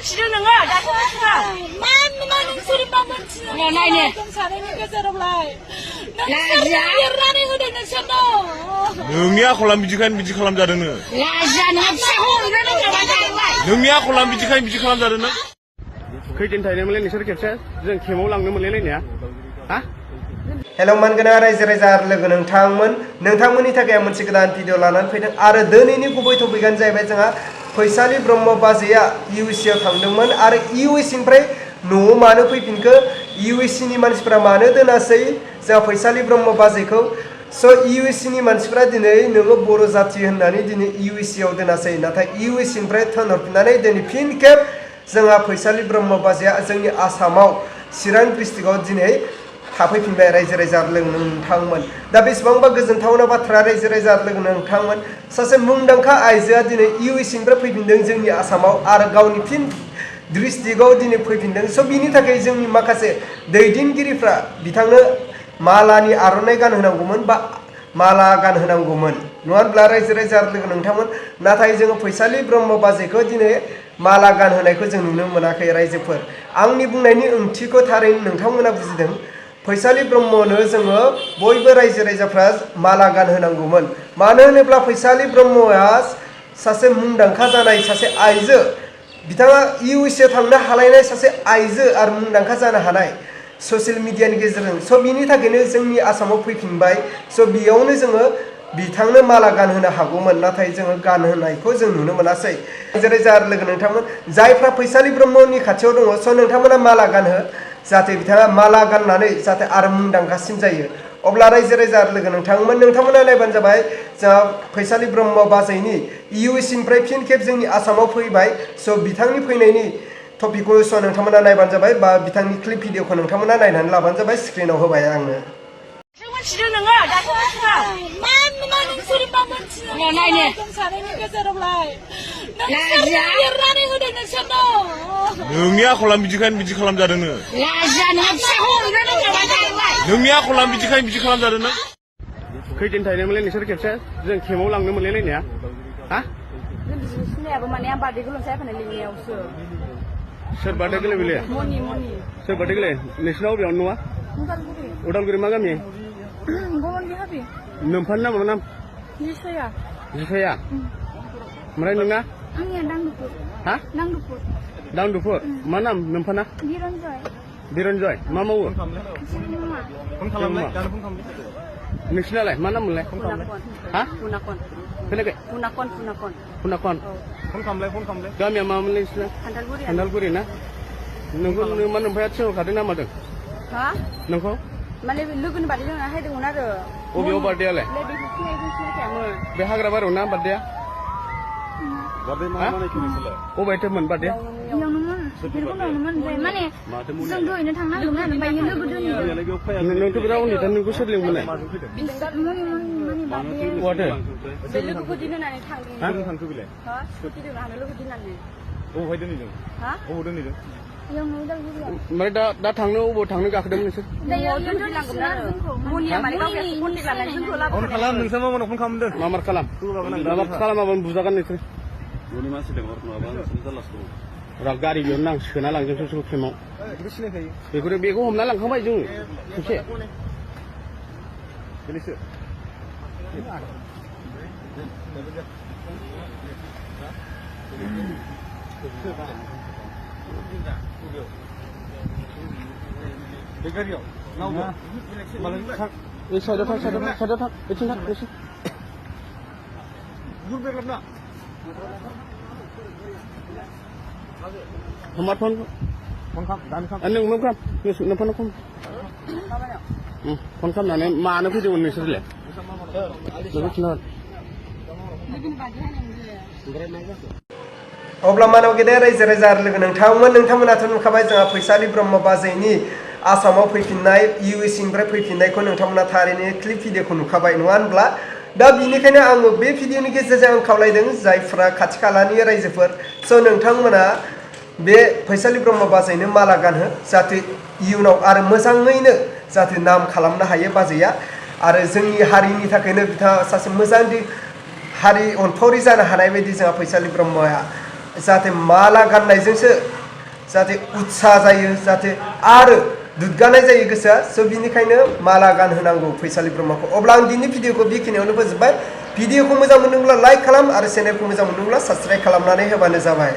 मिथिदों नोङो दाथ' मिथिया मा नोंसोर मा मोनथियो नायनो सानैनि गेजेरावलाय लाजिया एरनानै होदों नोंसोरनो नोंनि आखला बिदिखायनो बिदि खालामजादों नोङो लाजिया नोंहा फिसाखौ हमग्रोनो माबा जादोंलाय नोंनि आखला बिदिखायनो बिदि खालामजादों नों खैदिन थाहैनो मोनलाय नोंसोर खेबसे जों खेमाव लांनो मोनलायलायनाया हा हेलौ मानगोनां रायजो राजा आरो लोगो नोंथांमोननि थाखाय मोनसे गोदान भिडिअ लानानै फैदों आरो दिनैनि गुबै टपिकआनो जाहैबाय जोंहा फैसालि ब्रह्म बाजैया इउ.एस.ए आव थांदोंमोन आरो इउ.एस.ए निफ्राय न'आव मानो फैफिनखो इउ.एस.ए नि मानसिफोरा मानो दोनासै जोंहा फैसालि ब्रह्म बाजैखौ स' इउ.एस.ए नि मानसिफोरा दिनै नोङो बर' जाथि होननानै दिनै इउ.एस.ए आव दोनासै नाथाय इउ.एस.ए निफ्राय थिनहरफिननानै दिनै फिन खेब जोंहा फैसालि ब्रह्म बाजैया जोंनि आसामाव चिरां डिस्ट्रिक्टआव दिनै थाफैफिनबाय रायजो राजा लोगो नोंथांमोन दा बेसेबांबा गोजोनथावना बाथ्रा रायजो राजा लोगो नोंथांमोन सासे मुंदांखा आइजोआ दिनै इउ.एस.ए निफ्राय फैफिनदों जोंनि आसामाव आरो गावनि फिन डिस्ट्रिक्टआव दिनै फैफिनदों स' बिनि थाखाय जोंनि माखासे दैदेनगिरिफ्रा बिथांनो मालानि आर'नाइ गानहोनांगौमोन बा माला गानहोनांगौमोन नङा होनब्ला रायजो राजा लोगो नोंथांमोन नाथाय जोङो फैसालि ब्रह्म बाजैखौ दिनै माला गानहोनायखौ जों नुनो मोनाखै रायजोफोर आंनि बुंनायनि ओंथिखौ थारैनो नोंथांमोना बुजिदों फैसालि ब्रह्मनो जोङो बयबो रायजो राजाफ्रा माला गानहोनांगौमोन मानो होनोब्ला फैसालि ब्रह्मआ सासे मुंदांखा जानाय सासे आइजो बिथाङा इउ.एस.ए थांनो हालायनाय सासे आइजो आरो मुंदांखा जानो हानाय ससियेल मिडियानि गेजेरजों स' बिनि थाखायनो जोंनि आसामाव फैफिनबाय स' बेयावनो जोङो बिथांनो माला गानहोनो हागौमोन नाथाय जोङो गानहोनायखौ जों नुनो मोनासै जेरै जार लोगो नोंथांमोन जायफ्रा फैसालि ब्रह्मनि खाथियाव दङ स' नोंथांमोना माला गानहो जाहाथे बिथाङा माला गाननानै जाहाथे आरो मुंदांखासिन जायो अब्ला रायजो राजा लोगो नोंथांमोना नायबानो जाबाय जोंहा फैसालि ब्रह्म बाजैनि इउ.एस.ए निफ्राय फिन खेब जोंनि आसामाव फैबाय स' बिथांनि फैनायनि टपिकखौ स' नोंथांमोना नायबानो जाबाय बा बिथांनि क्लिप भिडिअखौ नोंथांमोना नायनानै लाबानो जाबाय स्क्रिनाव होबाय आङो मिथिदों नोङो दाथ' मिथिया मा नोंसोर मा मोनथियो नायनो सानैनि गेजेरावलाय लाजिया एरनानै होदों नोंसोरनो नोंनि आखला बिदिखायनो बिदि खालामजादों नोङो लाजिया नोंहा फिसाखौ हमग्रोनो माबा जादोंलाय नोंनि आखला बिदिखायनो बिदि खालामजादों नों खैदिन थाहैनो मोनलाय नोंसोर खेबसे जों खेमाव लांनो मोनलायलायनाया हा सिनायाबो माने आं बार्थडेखौ ल'सो फैनाय लिंनायावसो सोर बार्थडे गेले बेले मनि सोर बार्थडे गेले नोंसिनाव बेयावनो नङा उदालगुरि मा गामि गमननि हाबि नोमफानि नाम मा नाम जिसाया ओमफ्राय नोंना आंनिया दांदुपुर हा दांदुपुर मा नाम नोमफाना बिरन्जय मा मावो नोंसिनालाय मा नाम मोनलाय हा खोनायाखै फुनाकन गामिया मा मोनलाय नोंसिना खान्दालगुरि ना नोंखौ मा नोमफाया थिनहरखादों ना मादों नोंखौ माने लोगोनि बार्थडे जोंना हायदोंमोन आरो बबेयाव बार्थडेआलाय बे हाग्रा बारियाव ना बार्थडेआ अबायथोमोन बार्थडेआ माने जों दहायनो थांनो नागिरदोंमोन आरो ओमफ्राय लोगो दोनहैयो नोंथ' बिराद उन्दै नोंखौ सोर लिंबोनाय बहाथो बे लोगोखौ दिननानै थांदों बिलाय स्कुटि दोननानै लोगो दिननानै बबेहाय दोनहैदों बबाव दोनहैदों ओमफ्राय दा थांनो अबाव थांनो गाखोदोंमोन नोंसोर मनिया माने गावनि कन्टेक्ट लानानै जोंखौ लाबोदों खालाम नोंसोर मा फन खालामदों मा खालामाबा बुजागोन नोंसोर गारि बेयावनो आं सोना लांजोबसै खेमाव बेखौ हमना लांखांबाय जोङो खेबसे फन खालामनानै मानो फैदोंमोन नोंसोरलाय अब्ला मानव गेदेर रायजो राजा लोगो नोंथांमोनाथ' नुखाबाय जोंहा फैसालि ब्रह्म बाजैनि आसामाव फैफिननाय इउ.एस.ए निफ्राय फैफिननायखौ नोंथांमोना थारैनो क्लिप भिडिअखौ नुखाबाय नङा होनब्ला दा बिनिखायनो आङो बे भिडिअनि गेजेरजों आं खावलायदों जायफ्रा खाथि खालानि रायजोफोर स' नोंथांमोना बे फैसालि ब्रह्म बाजैनो माला गानहो जाहाथे इयुनाव आरो मोजाङैनो जाहाथे नाम खालामनो हायो बाजैया आरो जोंनि हारिनि थाखायनो बिथाङा सासे मोजां हारि अनफावरि जानो हानाय बायदि जोंहा फैसालि ब्रह्मया जाहाथे माला गाननायजोंसो जाहाथे उत्साह जायो जाहाथे आरो दुग्गानाय जायो गोसोआ स' बिनिखायनो माला गानहोनांगौ फैसालि ब्रह्मखौ अब्ला आं दिनै भिडिअखौ बेखिनियावनो फोजोबबाय भिडिअखौ मोजां मोनदोंब्ला लाइक खालाम आरो चेनेलखौ मोजां मोनदोंब्ला साबस्क्राइब खालामनानै होबानो जाबाय।